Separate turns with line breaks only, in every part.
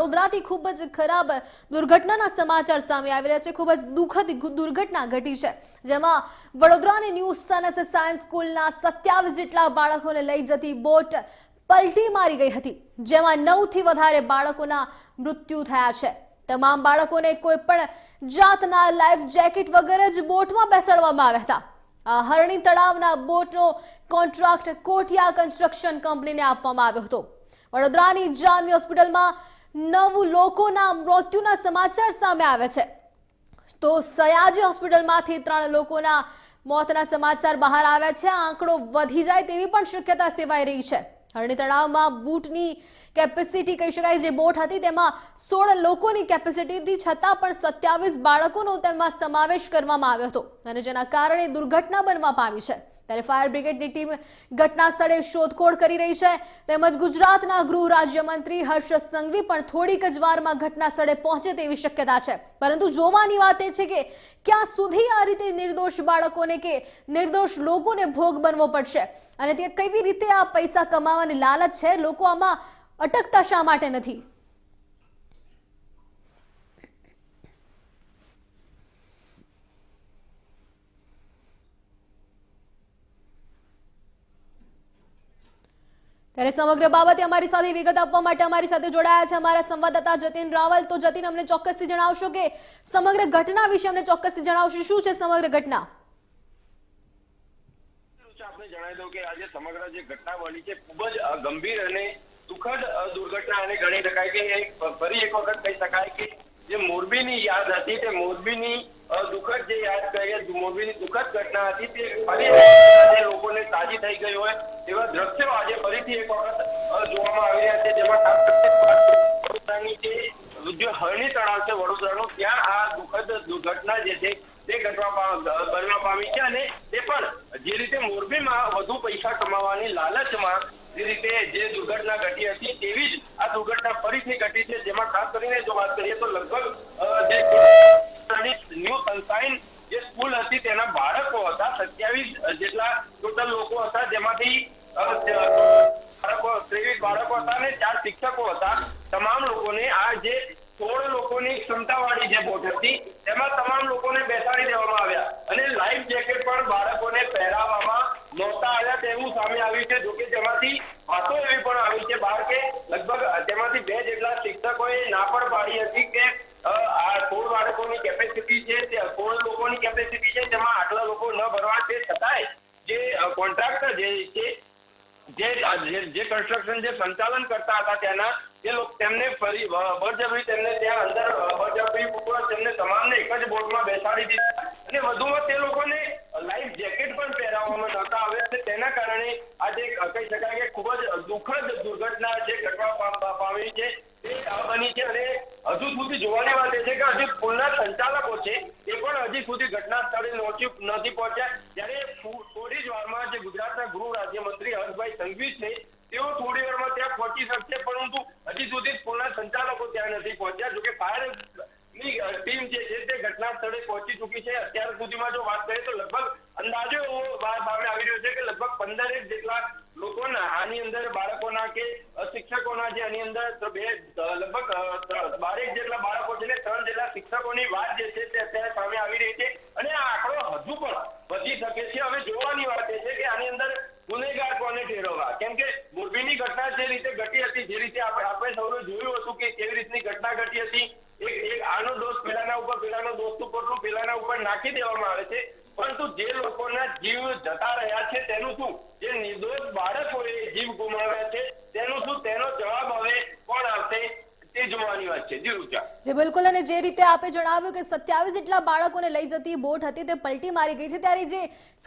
વડોદરાથી ખૂબ જ ખરાબ દુર્ઘટનાના સમાચાર સામે આવી રહ્યા છે। ખૂબ જ દુઃખદ દુર્ઘટના ઘટી છે, જેમાં વડોદરાની ન્યૂ સનસ સાયન્સ સ્કૂલના 27 જેટલા બાળકોને લઈ જતી બોટ પલટી મારી ગઈ હતી, જેમાં 9 થી વધારે બાળકોના મૃત્યુ થયા છે। તમામ બાળકોને કોઈ પણ જાતના લાઈફ જેકેટ વગર જ બોટમાં બેસાડવામાં આવ્યા હતા। હરણી તળાવના બોટનો કોન્ટ્રાક્ટ કોટિયા કન્સ્ટ્રક્શન કંપનીને આપવામાં આવ્યો હતો। વડોદરાની જાનવી હોસ્પિટલમાં 9 લોકોના મૃત્યુના સમાચાર સામે આવે છે, તો સયાજી હોસ્પિટલમાંથી 3 લોકોના મોતના સમાચાર બહાર આવ્યા છે। આ આંકડો વધી જાય તેવી પણ શક્યતા સેવાઈ રહી છે। હરણી તળાવમાં બોટની કેપેસિટી કહી શકાય, જે બોટ હતી તેમાં 16 લોકોની કેપેસિટી હતી, છતાં પણ 27 બાળકોનો તેમાં સમાવેશ કરવામાં આવ્યો હતો, અને જેના કારણે દુર્ઘટના બનવા પામી છે। ત્યારે ફાયર બ્રિગેડની ટીમ ઘટના સ્થળે શોધખોળ કરી રહી છે, તેમજ ગુજરાતના ગૃહ રાજ્યમંત્રી હર્ષ સંઘવી પણ થોડીક જ વારમાં ઘટના સ્થળે પહોંચે તેવી શક્યતા છે। પરંતુ જોવાની વાત એ છે કે ક્યાં સુધી આ રીતે નિર્દોષ બાળકોને કે નિર્દોષ લોકોને ભોગ બનવો પડશે, અને તે કેવી રીતે આ પૈસા કમાવાની લાલચ છે, લોકો આમાં અટકતા શા માટે નથી? ત્યારે સમગ્ર બાબતે અમારી સાથે વિગત આપવા માટે અમારી સાથે જોડાયા છે અમારા સંવાદદાતા જતીન રાવલ। તો જતીન, અમને ચોક્કસથી જણાવશો કે સમગ્ર ઘટના વિશે અમને ચોક્કસથી જણાવશો, શું છે સમગ્ર ઘટના?
આપણે જણાવી દઉં કે આજે સમગ્ર જે ઘટના બની છે ખૂબ જ ગંભીર અને દુઃખદ દુર્ઘટના અને ગણી શકાય કે ફરી એક વખત કહી શકાય કે જે મોરબીની યાદ હતી તે મોરબીની દુઃખદ જે યાદ કરીએ મોરબીની દુઃખદ ઘટના હતી તે ફરી લોકોને તાજી થઈ ગઈ હોય તેવા દ્રશ્યો આજે ફરીથી એક વખત જોવામાં આવી રહ્યા છે, જેમાં વડોદરાની જે હરણી તળાવ છે વડોદરાનું, ત્યાં આ દુઃખદ દુર્ઘટના જે છે તે બનવા પામી છે। અને તે પણ જે રીતે મોરબીમાં વધુ પૈસા કમાવાની લાલચમાં જે રીતે જે દુર્ઘટના ઘટી હતી તેવી જ આ દુર્ઘટના ફરીથી ઘટી છે, જેમાં ખાસ કરીને જો વાત કરીએ તો લગભગ જે ન્યૂ સનસાઇન જે સ્કૂલ હતી તેના બાળકો હતા, 27 જેટલા ટોટલ લોકો હતા, જેમાંથી 23 બાળકો હતા અને 4 શિક્ષકો હતા। તમામ લોકોને આ જે 16 લોકોની ક્ષમતાવાળી જે બોટ હતી તેમાં તમામ લોકોને બેસાડી દેવામાં આવ્યા અને લાઈફ જેકેટ પણ બાળકોને પહેરાવવામાં નહોતા આવ્યા તેવું સામે આવ્યું છે। જોકે તેમાંથી વાતો એવી પણ આવી છે બહાર કે લગભગ તેમાંથી 2 જેટલા શિક્ષકોએ ના પણ પાડી હતી કે આ 16 બાળકોની કેપેસિટી છે તે 16 લોકોની કેપેસિટી છે, તેમાં આટલા લોકો ન ભરવા તે છતાંય જે કોન્ટ્રાક્ટર જે છે જે કન્સ્ટ્રક્શન જે સંચાલન કરતા હતા ત્યાંના તે લોકો તેમને ફરી બળજબરી તેમને ત્યાં અંદર બળજબરીપૂર્વક તેમને તમામને એક જ બોટમાં બેસાડી દીધા અને વધુમાં તે લોકોને લાઈફ જેકેટ પણ પહેરાવવામાં નહોતા આવ્યા અને તેના કારણે આજે કહી શકાય કે ખૂબ જ દુઃખદ દુર્ઘટના જે ઘટવા પામી છે તે બની છે। અને હજુ સુધી જોવાની વાત એ છે કે હજી સ્કૂલના સંચાલકો છે એ પણ હજી સુધી ઘટના સ્થળે નથી પહોંચ્યા, ત્યારે થોડી જ વારમાં જે ગુજરાતના ગૃહ રાજ્યમંત્રી હર્ષભાઈ સંઘવી છે તેઓ થોડી વારમાં ત્યાં પહોંચી શકશે, પરંતુ હજી સુધી સ્કૂલના સંચાલકો ત્યાં નથી પહોંચ્યા। જોકે ફાયર ટીમ જે છે તે ઘટના સ્થળે પહોંચી ચૂકી છે। અત્યાર સુધીમાં જો વાત કરીએ તો લગભગ અંદાજો એવો સામે આવી રહ્યો છે કે લગભગ 15 જેટલા લોકોના આની અંદર બાળકોના કે શિક્ષકોના જે આની અંદર લગભગ 12 જેટલા બાળકો છે ને 3 જેટલા શિક્ષકોની વાત જે છે તે અત્યારે સામે આવી રહી છે અને આ આંકડો હજુ પણ વધી શકે છે। હવે જોવાની વાત એ છે કે આની અંદર ગુનેગાર કોને ઠેરવવા, કેમ કે મોરબીની ઘટના જે રીતે ઘટી હતી, જે રીતે આપણે સૌએ જોયું હતું કે કેવી રીતની ઘટના ઘટી હતી, એક આનો દોષ પેલાના દોસ્ત ઉપર પેલાના ઉપર નાખી દેવામાં આવે છે, પરંતુ જે લોકોના જીવ જતા રહ્યા છે તેનું શું, જે નિર્દોષ બાળકોએ જીવ ગુમાવ્યા છે તેનું શું, તેનો જવાબ હવે કોણ આપશે તે જોવાની વાત છે। જી રૂચા
જે બિલકુલ, અને જે રીતે આપે જણાવ્યું કે 27 જેટલા બાળકોને લઈ જતી બોટ હતી તે પલટી મારી ગઈ છે, ત્યારે જે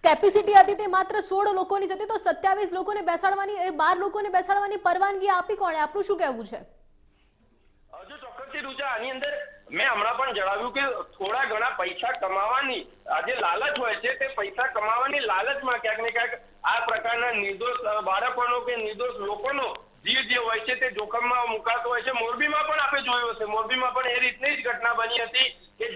કેપેસિટી હતી તે માત્ર 16 લોકોની જ હતી, તો 27 લોકોને બેસાડવાની 12 લોકોને બેસાડવાની પરવાનગી આપી કોણે? આપનું શું કહેવું છે?
હજુ ચોક્કસથી રૂચા આની અંદર મેં હમણાં પણ જણાવ્યું કે થોડા ઘણા પૈસા કમાવાની આ જે લાલચ હોય છે તે પૈસા કમાવાની લાલચમાં ક્યાંક ને ક્યાંક આ પ્રકારના નિર્દોષ બાળકોનો કે નિર્દોષ લોકોનો જીવ જે હોય છે તે જોખમમાં મુકાતો હોય છે। મોરબીમાં પણ આપણે જોયું હશે, મોરબીમાં પણ એ રીતની જ ઘટના બની હતી કે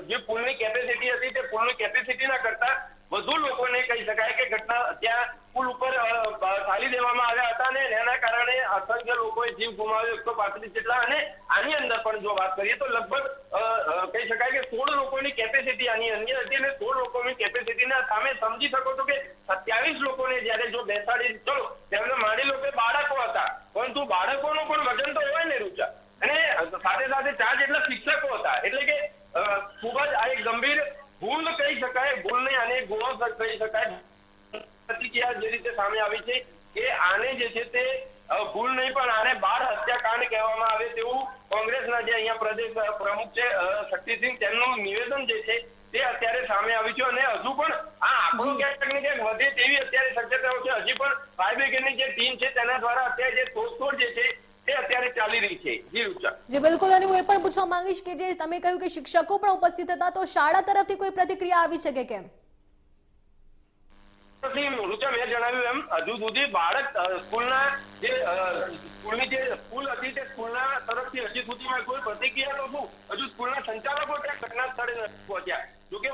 જે પુલની કેપેસિટી હતી તે પુલની કેપેસિટીના કરતા વધુ લોકોને કહી શકાય કે ઘટના ત્યાં પુલ ઉપર ઠાલી દેવામાં આવ્યા હતા અને એના કારણે અસંખ્ય લોકોએ જીવ ગુમાવ્યો, 135 જેટલા। અને આની પણ જો વાત કરીએ તો લગભગ કહી શકાય કે 16 લોકોની કેપેસિટી આની અંદર હતી અને 16 લોકોની કેપેસિટીના સામે સમજી શકો છો કે 27 લોકોને જ્યારે જો બેસાડી ચલો તેમને માની લો કે બાળકો હતા, પરંતુ બાળકોનું પણ વજન તો હોય ને રૂચા, અને સાથે સાથે 4 જેટલા શિક્ષકો હતા, એટલે કે ખૂબ જ આ એક ગંભીર ભૂલ કહી શકાય, ભૂલ નહીં આને ગુનો કહી શકાય. પ્રતિક્રિયા જે રીતે સામે આવી છે કે આને જે છે તે ભૂલ નહીં પણ આને બાળ હત્યાકાંડ કહેવામાં આવે તેવું કોંગ્રેસના જે અહીંયા પ્રદેશ પ્રમુખ છે શક્તિસિંહ, તેમનું નિવેદન જે છે તે અત્યારે સામે આવ્યું છે. અને હજુ પણ આ આંકડો ક્યાંક ને ક્યાંક વધે તેવી અત્યારે શક્યતાઓ છે. હજી પણ ફાયર બ્રિગેડની જે ટીમ છે તેના દ્વારા અત્યારે જે શોધખોળ જે છે તે અત્યારે ચાલી રહી છે. જી રૂચા.
જી બિલકુલ, અને હું એ પણ પૂછવા માંગીશ કે જે તમે કહ્યું કે શિક્ષકો પણ ઉપસ્થિત હતા, તો શાળા તરફથી કોઈ પ્રતિક્રિયા આવી છે કે કેમ?
રૂચા, મેં જણાવ્યું એમ હજુ સુધી બાળક સ્કૂલની જે સ્કૂલ હતી તે સ્કૂલના તરફથી હજી સુધીમાં કોઈ પ્રતિક્રિયા તો શું, હજુ સ્કૂલના સંચાલકો ત્યાં ઘટના સ્થળે નથી પહોંચ્યા. જોકે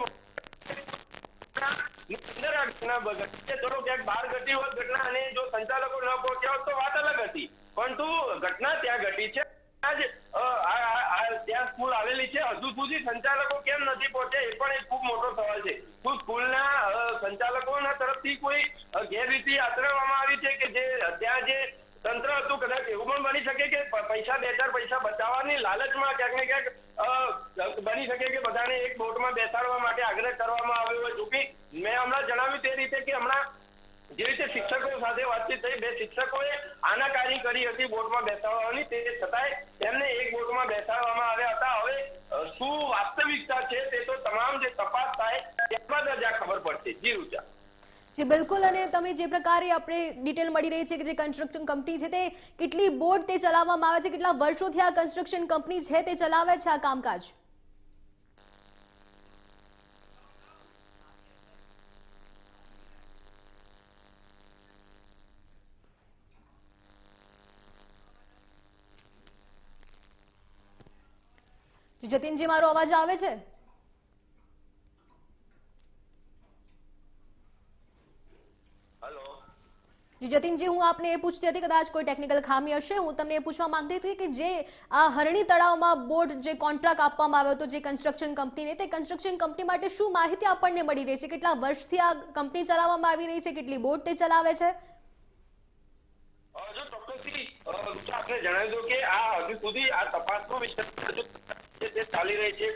ચલો ક્યાંક બહાર ઘટી હોત ઘટના અને જો સંચાલકો ન પહોંચ્યા હોત તો વાત અલગ હતી, પરંતુ ઘટના ત્યાં ઘટી છે. ત્યાં સ્કૂલ આવેલી છે, હજુ સુધી સંચાલકો કેમ નથી પહોંચ્યા એ પણ એક ખૂબ મોટો સવાલ છે. શું સ્કૂલના સંચાલકોના તરફથી કોઈ ગેરરીતિ આચરવામાં આવી છે કે જે ત્યાં જે તંત્ર હતું, કદાચ એવું પણ બની શકે કે પૈસા 2-4 પૈસા બચાવવાની લાલચમાં ક્યાંક ને ક્યાંક બની શકે કે બધાને એક બોટમાં બેસાડવા માટે આગ્રહ કરવામાં આવ્યો હોય. જોકે મેં હમણાં જણાવ્યું તે રીતે કે હમણાં જે રીતે શિક્ષકો સાથે વાતચીત થઈ, 2 શિક્ષકોએ આનાકાની કરી હતી બોટમાં બેસાડવાની, તે છતાંય તેમને એક બોટમાં બેસાડવામાં આવ્યા હતા. હવે શું વાસ્તવિકતા છે તે તો તમામ જે તપાસ થાય ત્યારબાદ જ આ ખબર પડશે. જી રૂચા.
જી બિલકુલ, અને તમે જે પ્રકારે આપણે ડિટેલ મળી રહી છે કે જે કન્સ્ટ્રક્શન કંપની છે તે કેટલી બોટ તે ચલાવવામાં આવે છે, કેટલા વર્ષોથી આ કન્સ્ટ્રક્શન કંપની છે તે ચલાવે છે આ કામકાજ? જતીનજી, મારો અવાજ આવે છે? જતીનજી, હું આપને એ પૂછતી હતી, કદાચ કોઈ ટેકનિકલ ખામી હશે, હું તમને એ પૂછવા માંગતી હતી કે જે આ હરણી તળાવમાં બોટ જે કોન્ટ્રાક્ટ આપવામાં આવ્યો હતો જે કન્સ્ટ્રક્શન કંપનીને, તે કન્સ્ટ્રક્શન કંપની માટે શું માહિતી આપણને મળી રહી છે? કેટલા વર્ષથી આ કંપની ચલાવવામાં આવી રહી છે? કેટલી બોટ તે ચલાવે છે?
જો ચોક્કસથી આપને જણાવી દો કે આ હજુ સુધી આ તપાસનો વિષય તે ચાલી રહી છે.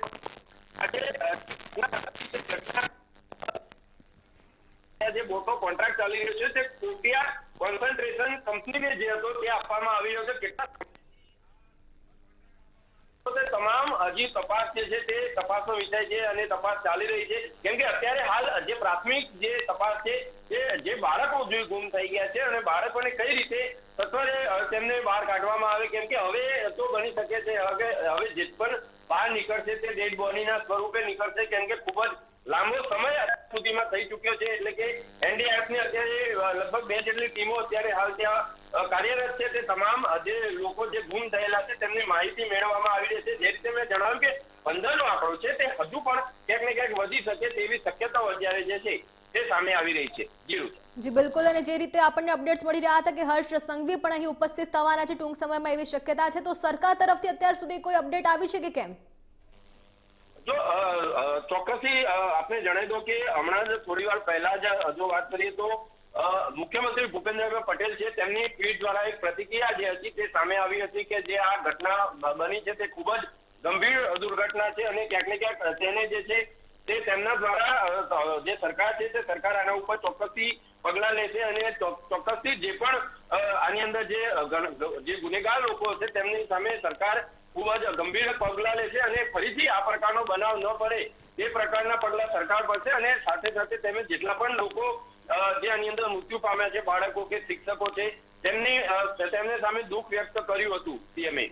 આજે જે બોટનો કોન્ટ્રાક્ટ ચાલી રહ્યો છે તે કોટિયા કોન્સન્ટ્રેશન કંપનીને જે હતો તે આપવામાં આવી રહ્યો છે. કેટલા તમામ હજી તપાસ જે છે તે તપાસનો વિષય છે અને તપાસ ચાલી રહી છે. કેમ કે અત્યારે હાલ જે પ્રાથમિક જે તપાસ છે જે બાળકો જે ગુમ થઈ ગયા છે અને બાળકોને કઈ રીતે સત્વરે તેમને બહાર કાઢવામાં આવે, કેમ કે હવે તો બની શકે છે હવે જે પણ બહાર નીકળશે તે ડેડ બોડીના સ્વરૂપે નીકળશે, કેમ કે ખૂબ જ લાંબો સમય સુધીમાં થઈ ચુક્યો છે. એટલે કે એનડીઆરએફની અત્યારે લગભગ 2 જેટલી ટીમો અત્યારે હાલ ત્યાં કાર્યરત છે. તે તમામ જે લોકો જે ગુમ થયેલા છે તેમની માહિતી મેળવવામાં આવી રહી છે. જે રીતે મેં જણાવ્યું કે 15નો આંકડો છે તે હજુ પણ ક્યાંક ને ક્યાંક વધી શકે તેવી શક્યતાઓ અત્યારે જે છે તે સામે આવી રહી છે.
જી બિલકુલ, અને જે રીતે આપણને અપડેટ્સ મળી રહ્યા હતા કે હર્ષ સંઘવી પણ અહીં ઉપસ્થિત થવાના છે ટૂંક સમયમાં એવી શક્યતા છે, તો સરકાર તરફથી અત્યાર સુધી કોઈ અપડેટ આવી છે કે કેમ?
જો ચોક્કસથી આપને જણાવી દો કે હમણાં જ થોડી વાર પહેલા જ જો વાત કરીએ તો મુખ્યમંત્રી ભૂપેન્દ્રભાઈ પટેલ છે તેમની ટ્વીટ દ્વારા એક પ્રતિક્રિયા જે હતી તે સામે આવી હતી કે જે આ ઘટના બની છે તે ખૂબ જ ગંભીર દુર્ઘટના છે અને ક્યાંક ને ક્યાંક તેને જે છે તે તેમના દ્વારા જે સરકાર છે તે સરકાર આના ઉપર ચોક્કસથી પગલાં લેશે અને ચોક્કસથી જે પણ આની અંદર જે ગુનેગાર લોકો છે તેમની સામે સરકાર ખૂબ જ ગંભીર પગલાં લેશે અને ફરીથી આ પ્રકારનો બનાવ ન પડે તે પ્રકારના પગલાં સરકાર પડશે. અને સાથે સાથે તેમને જેટલા પણ લોકો જે આની અંદર મૃત્યુ પામ્યા છે, બાળકો કે શિક્ષકો છે, તેમને સામે દુઃખ વ્યક્ત કર્યું હતું સીએમએ.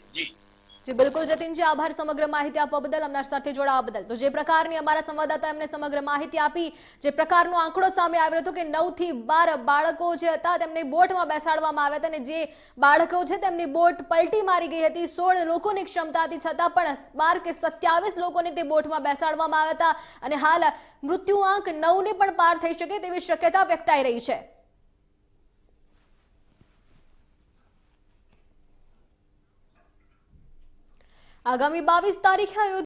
જી બિલકુલ જતીનજી, આભાર સમગ્ર માહિતી આપવા બદલ, અમારી સાથે જોડાવા બદલ. તો જે પ્રકારની અમારા સંવાદદાતા એમને સમગ્ર માહિતી આપી, જે પ્રકારનો આંકડો સામે આવ્યો હતો કે 9 થી 12 બાળકો જે હતા તેમને બોટમાં બેસાડવામાં આવ્યા હતા અને જે બાળકો છે તેમની બોટ પલટી મારી ગઈ હતી. 16 લોકોની ક્ષમતા હતી, છતાં પણ 12 કે 27 લોકોને તે બોટમાં બેસાડવામાં આવ્યા હતા અને હાલ મૃત્યુઆંક 9 ને પણ પાર થઈ શકે તેવી શક્યતા વ્યક્તાઈ રહી છે. આગામી 22 તારીખે